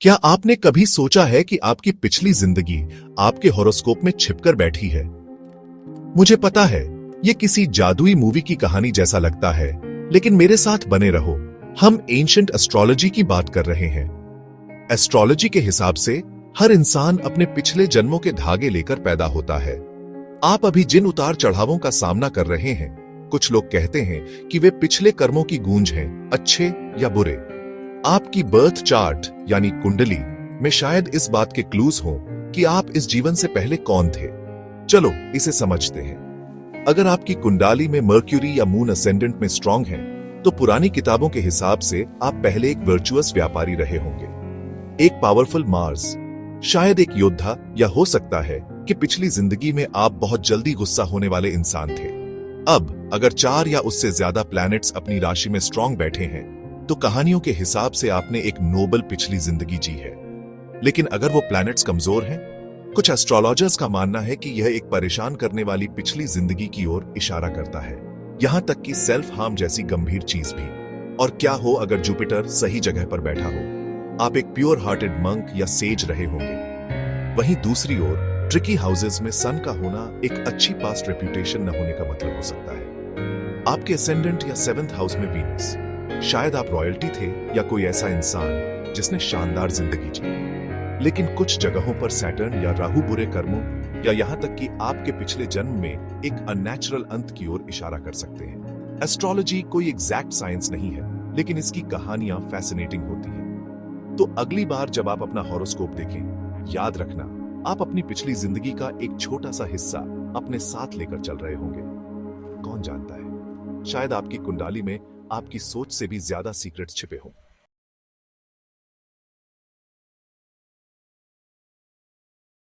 क्या आपने कभी सोचा है कि आपकी पिछली जिंदगी आपके हॉरोस्कोप में छिपकर बैठी है? मुझे पता है, ये किसी जादुई मूवी की कहानी जैसा लगता है, लेकिन मेरे साथ बने रहो। हम एंशिएंट एस्ट्रोलॉजी की बात कर रहे हैं। एस्ट्रोलॉजी के हिसाब से हर इंसान अपने पिछले जन्मों के धागे लेकर पैदा होता है। आप अभी जिन उतार चढ़ावों का सामना कर रहे हैं, कुछ लोग कहते हैं कि वे पिछले कर्मों की गूंज हैं, अच्छे या बुरे। आपकी बर्थ चार्ट यानी कुंडली में शायद इस बात के क्लूज हों कि आप इस जीवन से पहले कौन थे। चलो इसे समझते हैं। अगर आपकी कुंडली में मर्क्यूरी या मून असेंडेंट में स्ट्रांग है, तो पुरानी किताबों के हिसाब से आप पहले एक वर्चुअस व्यापारी रहे होंगे, एक पावरफुल मार्स, शायद एक योद्धा, या हो सकता है कि पिछली जिंदगी में आप बहुत जल्दी गुस्सा होने वाले इंसान थे। अब अगर 4 या उससे ज्यादा प्लैनेट्स अपनी राशि में स्ट्रांग बैठे हैं, तो कहानियों के हिसाब से आपने एक नोबल पिछली जिंदगी जी है। लेकिन अगर वो प्लैनेट्स कमजोर हैं, कुछ एस्ट्रोलॉजर्स का मानना है कि यह एक परेशान करने वाली पिछली जिंदगी की ओर इशारा करता है, यहां तक कि सेल्फ हार्म जैसी गंभीर चीज भी। और क्या हो अगर जुपिटर सही जगह पर बैठा हो, आप एक प्योर हार्टेड मंक या सेज रहे होंगे। वहीं दूसरी ओर ट्रिकी हाउसेस में सन का होना एक अच्छी पास्ट रेप्यूटेशन न होने का मतलब हो सकता है। आपके असेंडेंट या 7th हाउस में वीनस, शायद आप रॉयल्टी थे या कोई ऐसा इंसान जिसने शानदार जिंदगी जी। लेकिन कुछ जगहों पर सैटर्न या राहु बुरे कर्मों, या यहां तक कि आपके पिछले जन्म में एक अननेचुरल अंत की ओर इशारा कर सकते हैं। एस्ट्रोलॉजी कोई एग्जैक्ट साइंस नहीं है, लेकिन इसकी कहानियां फैसिनेटिंग होती हैं। तो अगली बार जब आप अपना हॉरोस्कोप देखें, याद रखना, आप अपनी पिछली जिंदगी का एक छोटा सा हिस्सा अपने साथ लेकर चल रहे होंगे। कौन जानता है, शायद आपकी कुंडली में आपकी सोच से भी ज्यादा सीक्रेट्स छिपे हों।